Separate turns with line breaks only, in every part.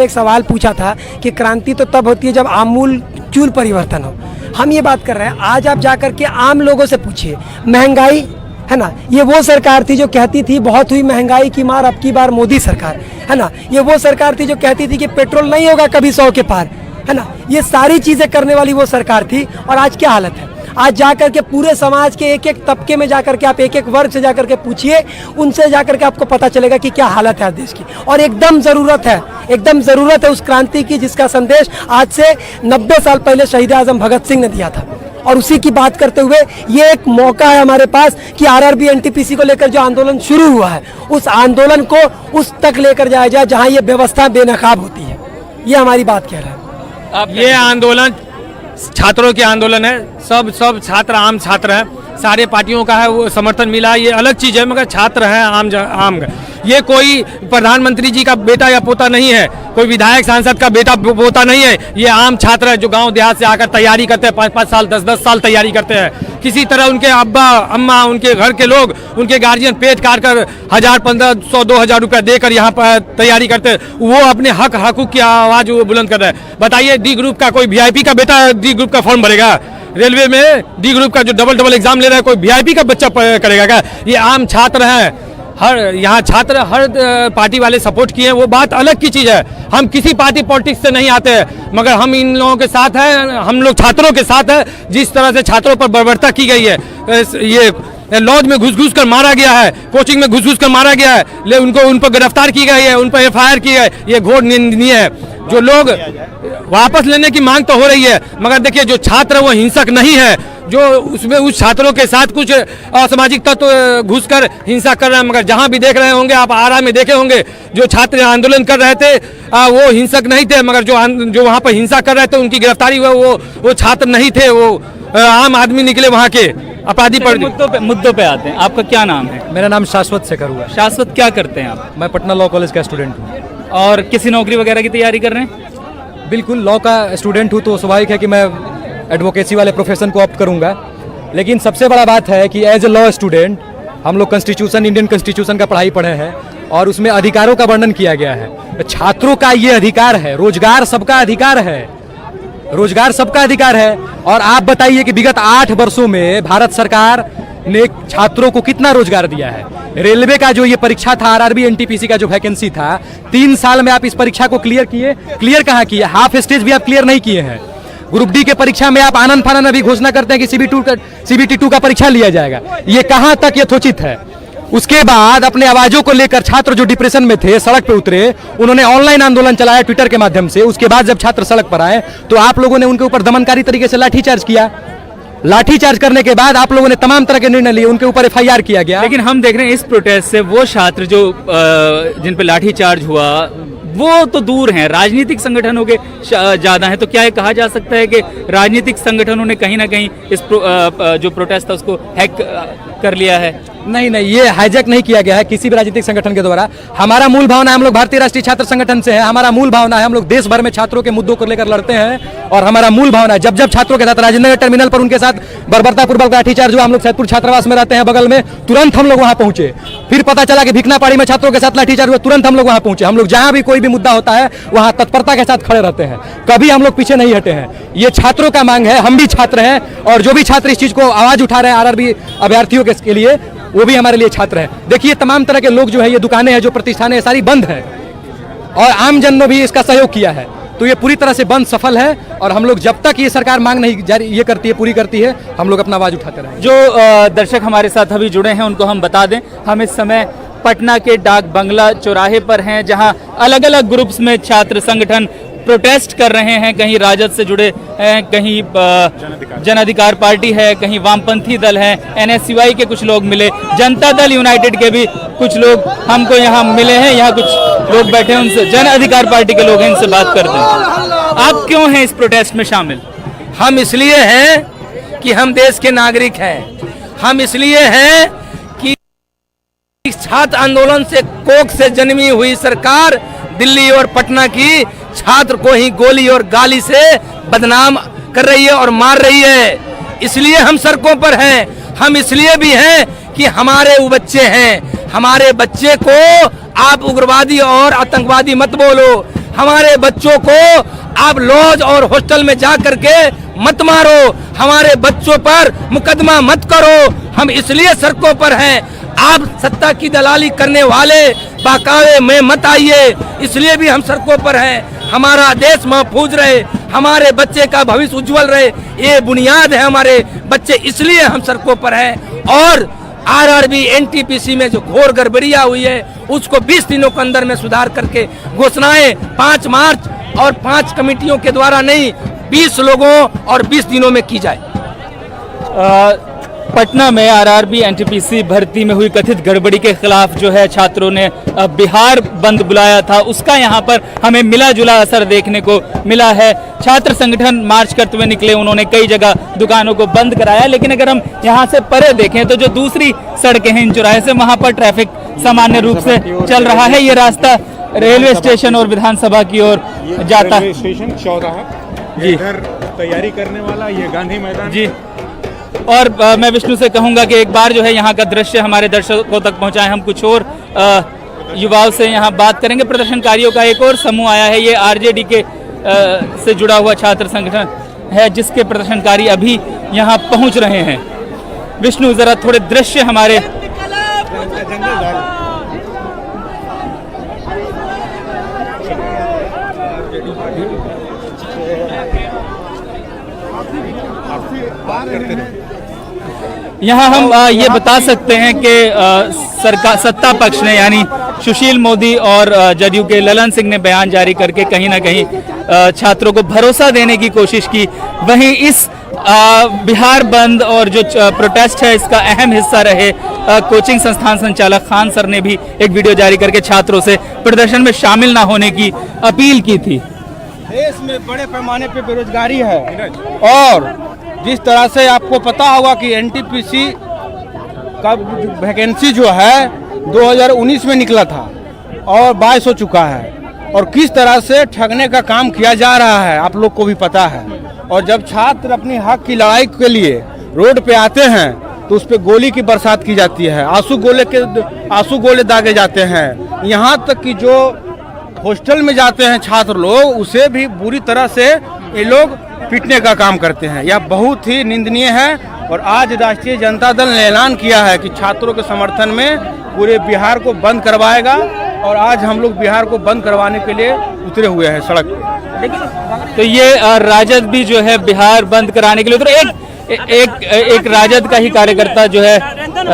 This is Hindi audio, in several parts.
एक सवाल पूछा था कि क्रांति तो तब होती है जब आमूल चूल परिवर्तन हो। हम ये बात कर रहे हैं, आज आप जाकर के आम लोगों से पूछिए, महंगाई है ना, ये वो सरकार थी जो कहती थी बहुत हुई महंगाई की मार, अब की बार मोदी सरकार है ना। ये वो सरकार थी जो कहती थी कि पेट्रोल नहीं होगा कभी 100 के पार है ना। ये सारी चीजें करने वाली वो सरकार थी। और आज क्या हालत है, आज जाकर के पूरे समाज के एक एक तबके में जाकर के आप एक एक वर्ग से जाकर के पूछिए, उनसे जाकर के आपको पता चलेगा कि क्या हालत है आज देश की। और एकदम ज़रूरत है उस क्रांति की जिसका संदेश आज से 90 साल पहले शहीद आजम भगत सिंह ने दिया था। और उसी की बात करते हुए ये एक मौका है हमारे पास कि आरआरबी एनटीपीसी को लेकर जो आंदोलन शुरू हुआ है, उस आंदोलन को उस तक लेकर जाया जाए जहां ये व्यवस्था बेनकाब होती है। ये हमारी बात कह रहा है।
ये आंदोलन छात्रों के आंदोलन है, सब छात्र आम छात्र हैं, सारे पार्टियों का है वो समर्थन मिला, ये अलग चीज़ है, मगर छात्र हैं आम। ये कोई प्रधानमंत्री जी का बेटा या पोता नहीं है, कोई विधायक सांसद का बेटा पोता नहीं है, ये आम छात्र है जो गांव देहात से आकर तैयारी करते हैं, 5-5 साल 10-10 साल तैयारी करते हैं। किसी तरह उनके अब्बा अम्मा उनके घर के लोग उनके गार्जियन पेट काट कर 1000, 1500, 2000 रुपया देकर यहाँ पर तैयारी करते हैं। वो अपने हकूक की आवाज़ वो बुलंद कर रहे हैं। बताइए डी ग्रुप का कोई वीआईपी का बेटा डी ग्रुप का फॉर्म भरेगा? रेलवे में डी ग्रुप का जो डबल एग्जाम ले रहा है कोई वीआईपी का बच्चा करेगा क्या? ये आम छात्र हैं, यहाँ छात्र हर पार्टी वाले सपोर्ट किए हैं, वो बात अलग की चीज़ है। हम किसी पार्टी पॉलिटिक्स से नहीं आते हैं, मगर हम इन लोगों के साथ हैं, हम लोग छात्रों के साथ हैं। जिस तरह से छात्रों पर बर्बरता की गई है, ये लॉज में घुस कर मारा गया है, कोचिंग में घुस कर मारा गया है, उन पर गिरफ्तार की गई है, उन पर FIR की है, ये घोर निंदनीय है। जो लोग वापस लेने की मांग तो हो रही है, मगर देखिए जो छात्र वो हिंसक नहीं है, जो उसमें उस छात्रों के साथ कुछ असामाजिक तत्व घुसकर हिंसा कर रहे हैं। मगर जहां भी देख रहे होंगे आप, आरा में देखे होंगे, जो छात्र आंदोलन कर रहे थे वो हिंसक नहीं थे, मगर जो वहां पर हिंसा कर रहे थे उनकी गिरफ्तारी हुआ वो छात्र नहीं थे, वो आम आदमी निकले वहां के अपराधी। पर
मुद्दों पे आते हैं। आपका क्या नाम है?
मेरा नाम शाश्वत शेखर हुआ।
शाश्वत, क्या करते हैं आप?
मैं पटना लॉ कॉलेज का स्टूडेंट हूँ।
और किसी नौकरी वगैरह की तैयारी कर रहे हैं?
बिल्कुल, लॉ का स्टूडेंट हूँ तो स्वाभाविक है कि मैं एडवोकेसी वाले प्रोफेशन को ऑप्ट करूँगा। लेकिन सबसे बड़ा बात है कि एज ए लॉ स्टूडेंट हम लोग इंडियन कॉन्स्टिट्यूशन का पढ़ाई पढ़े हैं और उसमें अधिकारों का वर्णन किया गया है। छात्रों का ये अधिकार है, रोजगार सबका अधिकार है, रोजगार सबका अधिकार है। और आप बताइए कि विगत 8 वर्षों में भारत सरकार ने छात्रों को कितना रोजगार दिया है। रेलवे का जो ये परीक्षा था, आरआरबी एनटीपीसी का जो वैकेंसी था, 3 साल में आप इस परीक्षा को क्लियर कहाँ किए? हाफ स्टेज भी आप क्लियर नहीं किए हैं। ग्रुप डी के परीक्षा में आप आनंद फानंद अभी घोषणा करते हैं कि CBT2 का परीक्षा लिया जाएगा। ये कहाँ तक यथोचित है? उसके बाद अपने आवाजों को लेकर छात्र जो डिप्रेशन में थे सड़क पे उतरे, उन्होंने ऑनलाइन आंदोलन चलाया ट्विटर के माध्यम से। उसके बाद जब छात्र सड़क पर आए तो आप लोगों ने उनके ऊपर दमनकारी तरीके से लाठीचार्ज किया। लाठीचार्ज करने के बाद आप लोगों ने तमाम तरह के निर्णय लिए, उनके ऊपर FIR किया गया।
लेकिन हम देख रहे हैं इस प्रोटेस्ट से वो छात्र जो जिन पर लाठीचार्ज हुआ वो तो दूर हैं, राजनीतिक संगठनों के ज्यादा हैं। तो क्या ये कहा जा सकता है कि राजनीतिक संगठनों ने कहीं ना कहीं इस जो प्रोटेस्ट था उसको हैक कर लिया है?
नहीं, ये हाईजैक नहीं किया गया है किसी भी राजनीतिक संगठन के द्वारा। हमारा मूल भावना है, हम लोग भारतीय राष्ट्रीय छात्र संगठन से हैं, हमारा मूल भावना है हम लोग देश भर में छात्रों के मुद्दों को लेकर लड़ते हैं। और हमारा मूल भावना है जब छात्रों के साथ राजेंद्र नगर टर्मिनल पर उनके साथ बर्बरतापूर्वक लाठीचार्ज हुआ, हम लोग सैदपुर छात्रावास में रहते हैं बगल में, तुरंत हम लोग वहां पहुंचे। फिर पता चला कि भिखनापाड़ी में छात्रों के साथ लाठीचार्ज हुआ, तुरंत हम लोग वहां पहुंचे। हम लोग जहां भी कोई भी मुद्दा होता है वहां तत्परता के साथ खड़े रहते हैं, कभी हम लोग पीछे नहीं हटे हैं। ये छात्रों का मांग है, हम भी छात्र हैं और जो भी छात्र इस चीज को आवाज उठा रहे हैं आरआरबी अभ्यर्थियों के लिए, वो भी हमारे लिए छात्र हैं। देखिए तमाम तरह के लोग जो है, ये दुकानें हैं, जो प्रतिष्ठानें हैं, सारी बंद है और आम जन ने भी इसका सहयोग किया है। तो ये पूरी तरह से बंद सफल है और हम लोग जब तक ये सरकार मांग नहीं पूरी करती है, हम लोग अपना आवाज उठाते रहेंगे।
जो दर्शक हमारे साथ अभी जुड़े हैं उनको हम बता दें, हम इस समय पटना के डाक बंगला चौराहे पर हैं, जहां अलग अलग ग्रुप्स में छात्र संगठन प्रोटेस्ट कर रहे हैं। कहीं राजद से जुड़े हैं, कहीं जन अधिकार पार्टी है, कहीं वामपंथी दल है, NSCY के कुछ लोग मिले, जनता दल यूनाइटेड के भी कुछ लोग हमको यहाँ मिले हैं। यहाँ कुछ लोग बैठे हैं, उनसे जन अधिकार पार्टी के लोग हैं, इनसे बात करते हैं। आप क्यों हैं इस प्रोटेस्ट में शामिल?
हम इसलिए हैं कि हम देश के नागरिक हैं। हम इसलिए हैं कि छात्र आंदोलन से कोख से जन्मी हुई सरकार दिल्ली और पटना की छात्र को ही गोली और गाली से बदनाम कर रही है और मार रही है। इसलिए हम सड़कों पर हैं। हम इसलिए भी हैं कि हमारे वो बच्चे हैं, हमारे बच्चे को आप उग्रवादी और आतंकवादी मत बोलो। हमारे बच्चों को आप लॉज और हॉस्टल में जा करके मत मारो, हमारे बच्चों पर मुकदमा मत करो। हम इसलिए सड़कों पर हैं, आप सत्ता की दलाली करने वाले बहकावे में मत आइए, इसलिए भी हम सड़कों पर हैं। हमारा देश महफूज रहे, हमारे बच्चे का भविष्य उज्जवल रहे, ये बुनियाद है हमारे बच्चे, इसलिए हम सड़कों पर हैं। और आरआरबी एनटीपीसी में जो घोर गड़बड़ियां हुई है उसको 20 दिनों के अंदर में सुधार करके घोषणाएं 5 मार्च और 5 कमेटियों के द्वारा नहीं, 20 लोगों और 20 दिनों में की जाए।
पटना में आरआरबी एनटीपीसी भर्ती में हुई कथित गड़बड़ी के खिलाफ जो है छात्रों ने बिहार बंद बुलाया था, उसका यहाँ पर हमें मिला जुला असर देखने को मिला है। छात्र संगठन मार्च करते हुए निकले, उन्होंने कई जगह दुकानों को बंद कराया, लेकिन अगर हम यहाँ से परे देखें तो जो दूसरी सड़कें हैं इन चौराहे से, वहाँ पर ट्रैफिक सामान्य रूप से चल रहा है। ये रास्ता रेलवे स्टेशन और विधानसभा की ओर जाता है।
स्टेशन चौराहा
जी,
इधर तैयारी करने वाला ये गांधी मैदान
जी। और मैं विष्णु से कहूंगा कि एक बार जो है यहाँ का दृश्य हमारे दर्शकों तक पहुंचाएं। हम कुछ और युवाओं से यहाँ बात करेंगे। प्रदर्शनकारियों का एक और समूह आया है, ये आरजेडी के से जुड़ा हुआ छात्र संगठन है, जिसके प्रदर्शनकारी अभी यहाँ पहुँच रहे हैं। विष्णु, जरा थोड़े दृश्य हमारे यहाँ हम ये बता सकते हैं कि सरकार सत्ता पक्ष ने यानी सुशील मोदी और जदयू के ललन सिंह ने बयान जारी करके कहीं ना कहीं छात्रों को भरोसा देने की कोशिश की। वहीं इस बिहार बंद और जो प्रोटेस्ट है इसका अहम हिस्सा रहे कोचिंग संस्थान संचालक खान सर ने भी एक वीडियो जारी करके छात्रों से प्रदर्शन में शामिल न होने की अपील की थी।
देश में बड़े पैमाने पे बेरोजगारी है और जिस तरह से आपको पता होगा कि एनटीपीसी का वैकेंसी जो है 2019 में निकला था और 22 हो चुका है, और किस तरह से ठगने का काम किया जा रहा है आप लोग को भी पता है। और जब छात्र अपनी हक की लड़ाई के लिए रोड पे आते हैं तो उस पर गोली की बरसात की जाती है, आंसू गोले दागे जाते हैं। यहाँ तक कि जो हॉस्टल में जाते हैं छात्र लोग, उसे भी बुरी तरह से ये लोग पीटने का काम करते हैं। यह बहुत ही निंदनीय है। और आज राष्ट्रीय जनता दल ने ऐलान किया है कि छात्रों के समर्थन में पूरे बिहार को बंद करवाएगा, और आज हम लोग बिहार को बंद करवाने के लिए उतरे हुए हैं सड़क पे।
तो ये राजद भी जो है बिहार बंद कराने के लिए उतरे। एक राजद का ही कार्यकर्ता जो है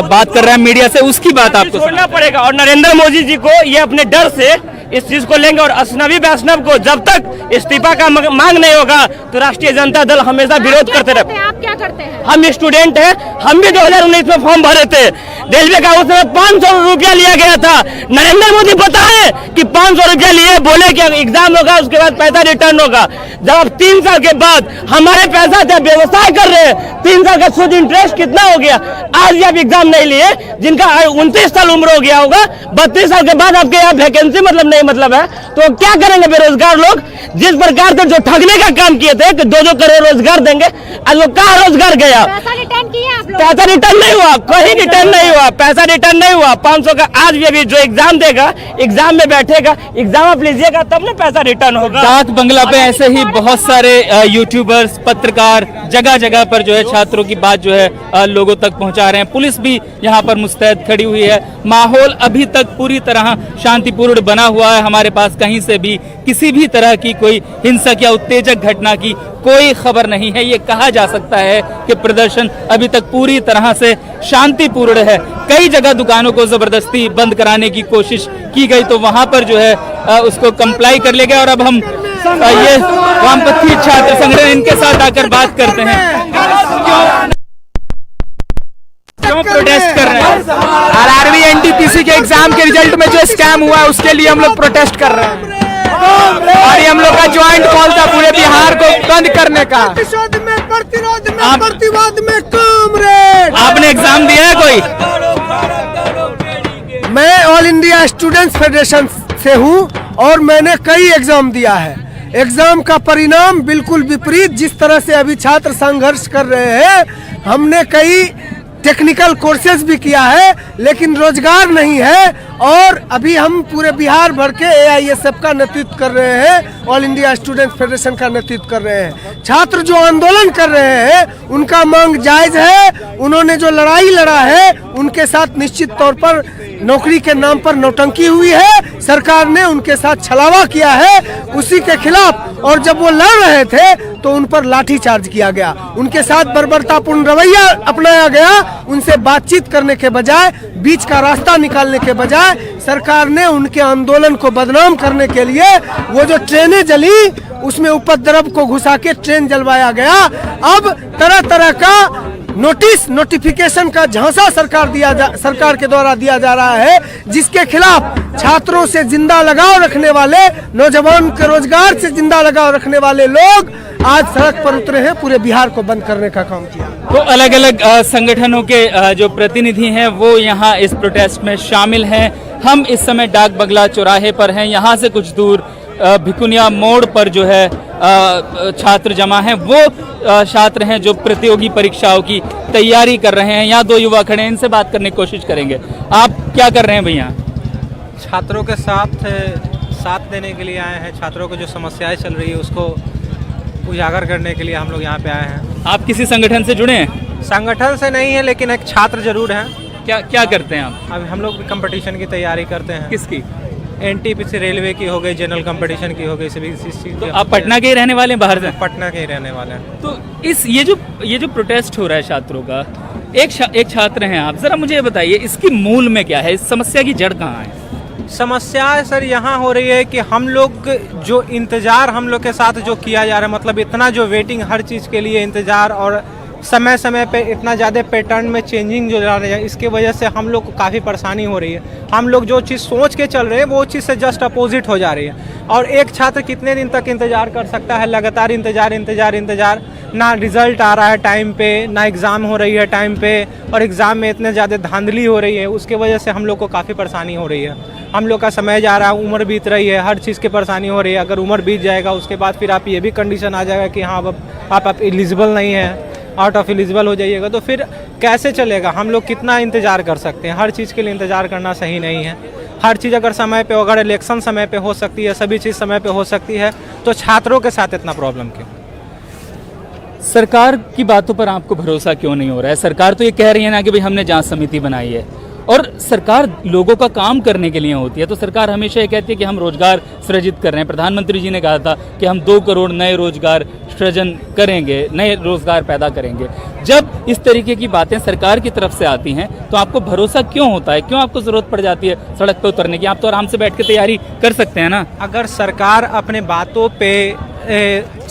बात कर रहा है मीडिया से, उसकी बात आपको
सुनना पड़ेगा। और नरेंद्र मोदी जी को ये अपने डर से इस चीज को लेंगे, और अजनबी वैष्णव को जब तक इस्तीफा का मांग नहीं होगा तो राष्ट्रीय जनता दल हमेशा विरोध करते रहे।
आप क्या करते हैं?
हम स्टूडेंट हैं, हम भी 2019 में फॉर्म भरे थे। रेलवे का उसमें 500 रुपया लिया गया था। नरेंद्र मोदी पता है कि 500 रुपया लिए, बोले कि एग्जाम होगा उसके बाद पैसा रिटर्न होगा। जब अब 3 साल के बाद हमारे पैसा से व्यवसाय कर रहे हैं, 3 साल का सूद इंटरेस्ट कितना हो गया। आज भी आप एग्जाम नहीं लिए, जिनका 29 साल उम्र हो गया होगा, 32 साल के बाद आपके यहाँ वैकेंसी मतलब है, तो क्या करेंगे बेरोजगार लोग। जिस प्रकार से जो ठगने का काम किए थे कि 2-2 करोड़ रोजगार देंगे, आज वो कहाँ रोजगार गया।
पैसा रिटर्न किया आप लोग?
पैसा रिटर्न नहीं हुआ, कहीं रिटर्न नहीं हुआ, पैसा रिटर्न नहीं हुआ। 500 का आज भी अभी जो एग्जाम देगा, एग्जाम में बैठेगा, एग्जाम आप लीजिएगा तब ना पैसा रिटर्न होगा।
डाक बंगला पे ऐसे ही बहुत सारे यूट्यूबर्स, पत्रकार जगह जगह पर जो है छात्रों की बात जो है लोगों तक पहुंचा रहे हैं। पुलिस भी यहाँ पर मुस्तैद खड़ी हुई है। माहौल अभी तक पूरी तरह शांतिपूर्ण बना हुआ है। हमारे पास कहीं से भी किसी भी तरह की कोई हिंसक या उत्तेजक घटना की कोई खबर नहीं है। ये कहा जा सकता है कि प्रदर्शन अभी तक पूरी तरह से शांतिपूर्ण है। कई जगह दुकानों को जबरदस्ती बंद कराने की कोशिश की गई, तो वहां पर जो है उसको कंप्लाई कर लिया गया। और अब हम ये वामपंथी छात्र संगठन इनके साथ आकर बात करते हैं। क्यों प्रोटेस्ट कर रहे हैं?
आरआरबी एनटीपीसी के एग्जाम के रिजल्ट में जो स्कैम हुआ है उसके लिए हम लोग प्रोटेस्ट कर रहे हैं, और ये हम लोग का ज्वाइंट कॉल था पूरे बिहार को बंद करने का।
प्रतिवाद में कामरेड।
आपने एग्जाम दिया है कोई?
मैं ऑल इंडिया स्टूडेंट्स फेडरेशन से हूँ और मैंने कई एग्जाम दिया है। एग्जाम का परिणाम बिल्कुल विपरीत, जिस तरह से अभी छात्र संघर्ष कर रहे हैं। हमने कई
टेक्निकल कोर्सेज भी किया है, लेकिन रोजगार नहीं है। और अभी हम पूरे बिहार भर के AISF का नेतृत्व कर रहे हैं, ऑल इंडिया स्टूडेंट फेडरेशन का नेतृत्व कर रहे हैं। छात्र जो आंदोलन कर रहे हैं उनका मांग जायज है। उन्होंने जो लड़ाई लड़ा है उनके साथ निश्चित तौर पर नौकरी के नाम पर नौटंकी हुई है, सरकार ने उनके साथ छलावा किया है, उसी के खिलाफ। और जब वो लड़ रहे थे तो उन पर लाठीचार्ज किया गया, उनके साथ बर्बरतापूर्ण रवैया अपनाया गया। उनसे बातचीत करने के बजाय, बीच का रास्ता निकालने के बजाय सरकार ने उनके आंदोलन को बदनाम करने के लिए वो जो ट्रेनें जली उसमें उपद्रव को घुसा के ट्रेन जलवाया गया। अब तरह तरह का नोटिफिकेशन का झांसा सरकार के द्वारा दिया जा रहा है, जिसके खिलाफ छात्रों से जिंदा लगाव रखने वाले, नौजवान के रोजगार से जिंदा लगाव रखने वाले लोग आज सड़क पर उतरे हैं, पूरे बिहार को बंद करने का काम किया।
तो अलग अलग संगठनों के जो प्रतिनिधि हैं वो यहाँ इस प्रोटेस्ट में शामिल हैं। हम इस समय डाक बंगला चौराहे पर हैं। यहाँ से कुछ दूर भिकुनिया मोड़ पर जो है छात्र जमा हैं, वो छात्र हैं जो प्रतियोगी परीक्षाओं की तैयारी कर रहे हैं। यहाँ दो युवा खड़े हैं, इनसे बात करने की कोशिश करेंगे। आप क्या कर रहे हैं भैया?
छात्रों के साथ देने के लिए आए हैं। छात्रों को जो समस्याएं चल रही है उसको उजागर करने के लिए हम लोग यहाँ पे आए हैं।
आप किसी संगठन से जुड़े हैं?
संगठन से नहीं है, लेकिन एक छात्र जरूर हैं।
क्या करते हैं आप?
अब हम लोग कंपटीशन की तैयारी करते हैं।
किसकी?
NTPC रेलवे की हो गई, जनरल कंपटीशन की हो गई, सभी चीज़।
तो आप पटना के ही रहने वाले हैं? बाहर से?
पटना के ही रहने वाले हैं।
तो ये जो प्रोटेस्ट हो रहा है छात्रों का, एक छात्र हैं आप, जरा मुझे ये बताइए इसकी मूल में क्या है, इस समस्या की जड़ कहाँ है?
समस्या सर यहाँ हो रही है कि हम लोग जो इंतज़ार हम लोग के साथ जो किया जा रहा है, मतलब इतना जो वेटिंग हर चीज़ के लिए इंतज़ार और समय समय पे इतना ज़्यादा पैटर्न में चेंजिंग जो जा रही है, इसके वजह से हम लोग को काफ़ी परेशानी हो रही है। हम लोग जो चीज़ सोच के चल रहे हैं वो चीज़ से जस्ट अपोजिट हो जा रही है। और एक छात्र कितने दिन तक इंतज़ार कर सकता है? लगातार इंतज़ार, ना रिजल्ट आ रहा है टाइम पे, ना एग्ज़ाम हो रही है टाइम पे, और एग्ज़ाम में इतने ज़्यादा धांधली हो रही है, उसके वजह से हम लोग को काफ़ी परेशानी हो रही है। हम लोग का समय जा रहा है, उम्र बीत रही है, हर चीज़ की परेशानी हो रही है। अगर उम्र बीत जाएगा उसके बाद फिर आप ये भी कंडीशन आ जाएगा कि हाँ अब आप एलिजिबल नहीं है, आउट ऑफ एलिजिबल हो जाइएगा, तो फिर कैसे चलेगा? हम लोग कितना इंतज़ार कर सकते हैं? हर चीज़ के लिए इंतज़ार करना सही नहीं है। हर चीज़ अगर समय पे, अगर इलेक्शन समय पे हो सकती है, सभी चीज़ समय पे हो सकती है, तो छात्रों के साथ इतना प्रॉब्लम क्यों?
सरकार की बातों पर आपको भरोसा क्यों नहीं हो रहा है? सरकार तो ये कह रही है ना कि भाई हमने जांच समिति बनाई है, और सरकार लोगों का काम करने के लिए होती है। तो सरकार हमेशा ये कहती है कि हम रोजगार सृजित कर रहे हैं। प्रधानमंत्री जी ने कहा था कि हम 2 करोड़ नए रोजगार सृजन करेंगे, नए रोजगार पैदा करेंगे। जब इस तरीके की बातें सरकार की तरफ से आती हैं तो आपको भरोसा क्यों होता है? क्यों आपको जरूरत पड़ जाती है सड़क पर उतरने की? आप तो आराम से बैठ के तैयारी कर सकते हैं ना।
अगर सरकार अपने बातों पे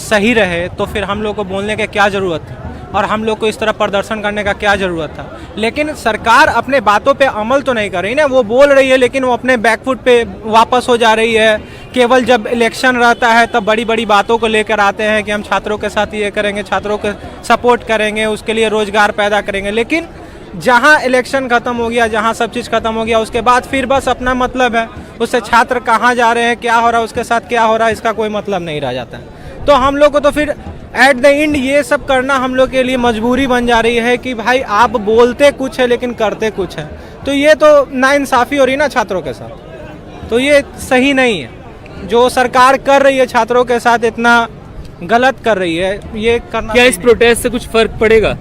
सही रहे तो फिर हम लोग को बोलने की क्या ज़रूरत है, और हम लोग को इस तरह प्रदर्शन करने का क्या ज़रूरत था? लेकिन सरकार अपने बातों पे अमल तो नहीं कर रही ना। वो बोल रही है लेकिन वो अपने बैकफुट पे वापस हो जा रही है। केवल जब इलेक्शन रहता है तब बड़ी बड़ी बातों को लेकर आते हैं कि हम छात्रों के साथ ये करेंगे, छात्रों को सपोर्ट करेंगे, उसके लिए रोजगार पैदा करेंगे। लेकिन जहाँ इलेक्शन खत्म हो गया, जहाँ सब चीज़ खत्म हो गया, उसके बाद फिर बस अपना मतलब है। उससे छात्र कहाँ जा रहे हैं, क्या हो रहा है, उसके साथ क्या हो रहा है, इसका कोई मतलब नहीं रह जाता है। तो हम लोग को तो फिर एट द एंड ये सब करना हम लोग के लिए मजबूरी बन जा रही है कि भाई आप बोलते कुछ है लेकिन करते कुछ है। तो ये तो नाइंसाफ़ी हो रही है ना छात्रों के साथ, तो ये सही नहीं है। जो सरकार कर रही है छात्रों के साथ इतना गलत कर रही है, ये करना।
क्या इस प्रोटेस्ट से कुछ फर्क पड़ेगा?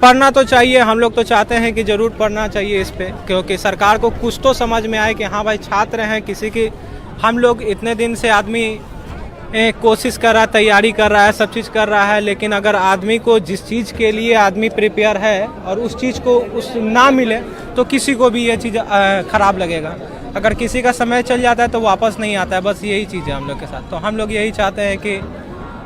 पढ़ना तो चाहिए, हम लोग तो चाहते हैं कि ज़रूर पढ़ना चाहिए इस पे, क्योंकि सरकार को कुछ तो समझ में आए कि हाँ भाई छात्र हैं, किसी की हम लोग इतने दिन से आदमी कोशिश कर रहा है, तैयारी कर रहा है, सब चीज़ कर रहा है, लेकिन अगर आदमी को जिस चीज़ के लिए आदमी प्रिपेयर है और उस चीज़ को उस ना मिले तो किसी को भी ये चीज़ ख़राब लगेगा। अगर किसी का समय चल जाता है तो वापस नहीं आता है, बस यही चीज़ है हम लोग के साथ। तो हम लोग यही चाहते हैं कि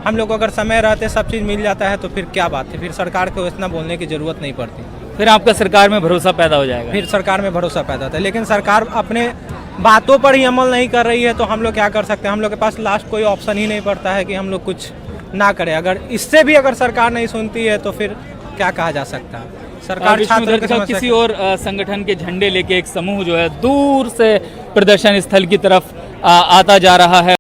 हम लोग को अगर समय रहते सब चीज़ मिल जाता है तो फिर क्या बात है, फिर सरकार को इतना बोलने की ज़रूरत नहीं पड़ती।
फिर आपका सरकार में भरोसा पैदा हो जाएगा।
फिर सरकार में भरोसा पैदा होता है, लेकिन सरकार अपने बातों पर ही अमल नहीं कर रही है तो हम लोग क्या कर सकते हैं? हम लोग के पास लास्ट कोई ऑप्शन ही नहीं पड़ता है कि हम लोग कुछ ना करें। अगर इससे भी अगर सरकार नहीं सुनती है तो फिर क्या कहा जा सकता है? सरकार छात्रों के समस्या
किसी और संगठन के झंडे लेके एक समूह जो है दूर से प्रदर्शन स्थल की तरफ आता जा रहा है।